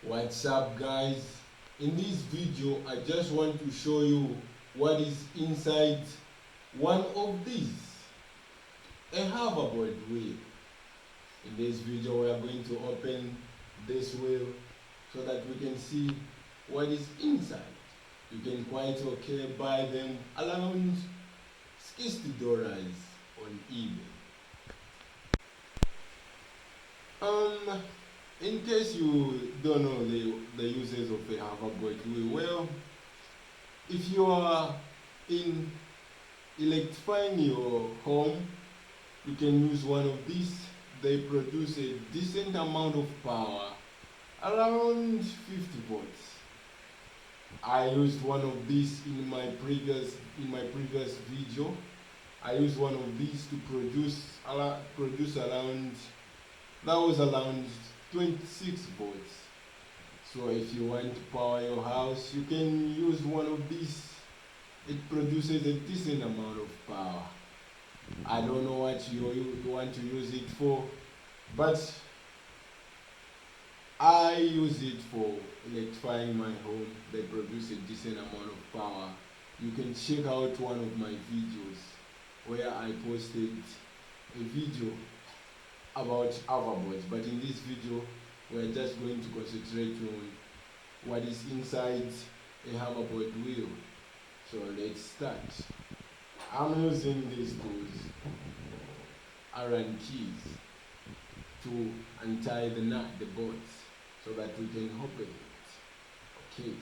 What's up, guys? In this video I just want to show you what is inside one of these, a hoverboard wheel. In this video we are going to open this wheel so that we can see what is inside. You can quite okay buy them around $60 on eBay. In case you don't know the uses of a hoverboard wheel, well, if you are in electrifying your home, you can use one of these. They produce a decent amount of power, around 50 volts. I used one of these in my previous video. I used one of these to produce around 26 volts. So if you want to power your house, you can use one of these. It produces a decent amount of power. I don't know what you want to use it for, but I use it for electrifying my home. They produce a decent amount of power. You can check out one of my videos where I posted a video about hoverboards, but in this video we're just going to concentrate on what is inside a hoverboard wheel. So let's start. I'm using these tools, Allen keys, to untie the nut, the bolts, so that we can open it. Okay.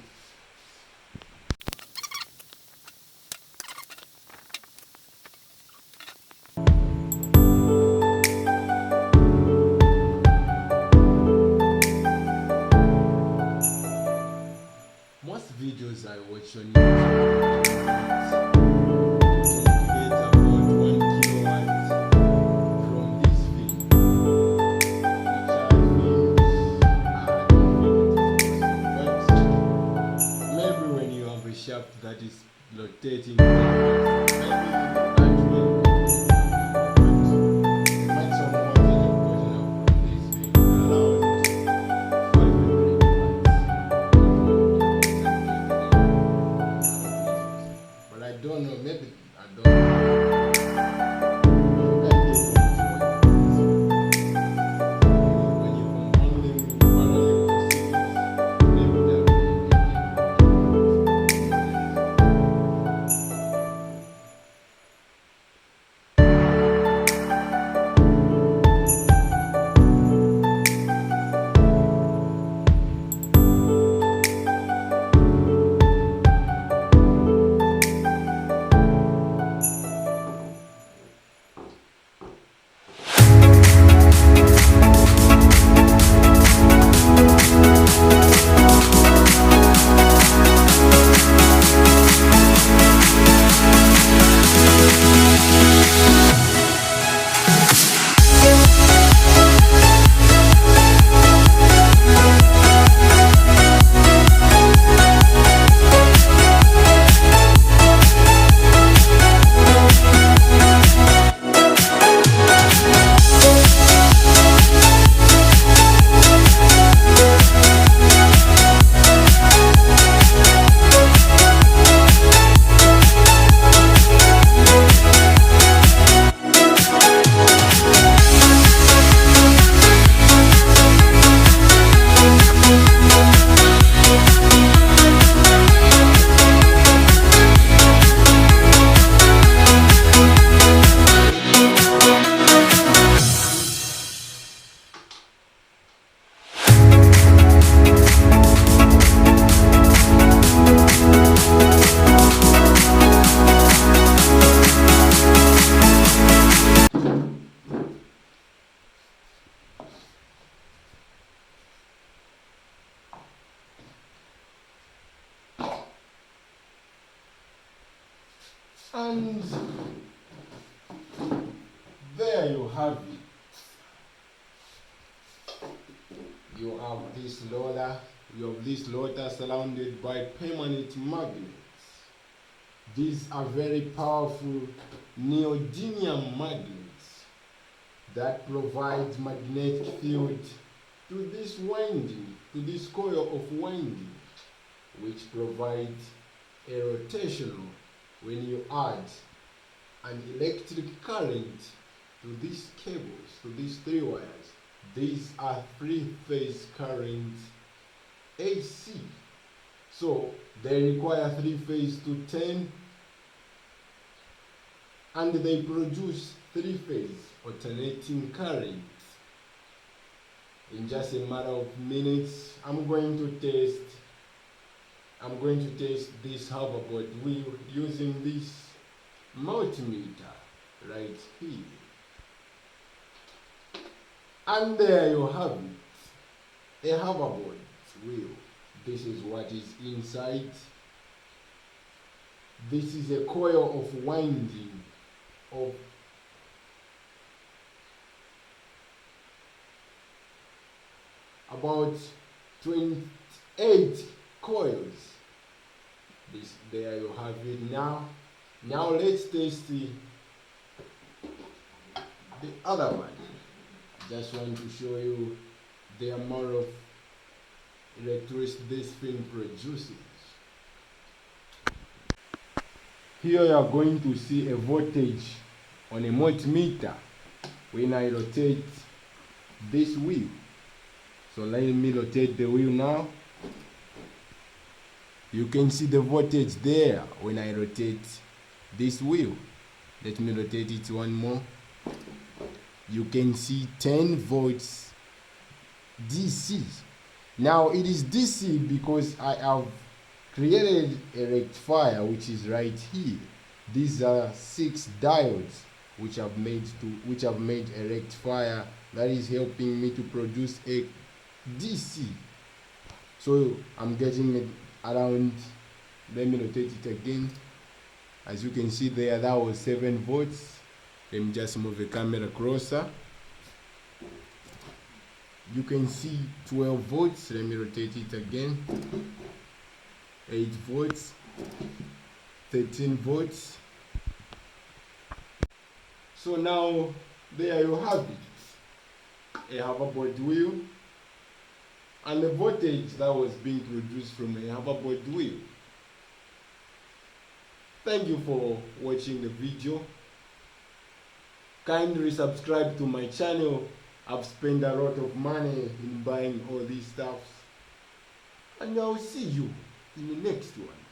Most videos I watch on YouTube can get about 1 kilowatt from this thing, which I think it is possible. But maybe when you have a shaft that is rotating, maybe that will maximum voltage of gotten from this thing around 500 watts. But I don't know, maybe I don't know. When you combine them in parallel or series, maybe that will get And there you have it. You have this rotor surrounded by permanent magnets. These are very powerful neodymium magnets that provide magnetic field to this winding to this coil of winding, which provides a rotational when you add an electric current to these cables, to these three wires. These are three-phase current AC. So they require three-phase to 10, and they produce three-phase alternating current. In just a matter of minutes, I'm going to test this hoverboard wheel using this multimeter right here. And there you have it, a hoverboard wheel. This is what is inside. This is a coil of winding of about 28 coils. There you have it now. Now let's test the other one. Just want to show you the amount of electricity this thing produces. Here you are going to see a voltage on a multimeter when I rotate this wheel. So let me rotate the wheel now. You can see the voltage there when I rotate this wheel. Let me rotate it one more. You can see 10 volts DC. Now it is DC because I have created a rectifier which is right here. These are 6 diodes which have made a rectifier that is helping me to produce a DC. So I'm getting it around, let me rotate it again. As you can see there, that was 7 volts. Let me just move the camera closer. You can see 12 volts. Let me rotate it again. 8 volts, 13 volts. So now there you have it, a hoverboard wheel and the voltage that was being produced from a hoverboard wheel. Thank you for watching the video. Kindly subscribe to my channel. I've spent a lot of money in buying all these stuffs, and I'll see you in the next one.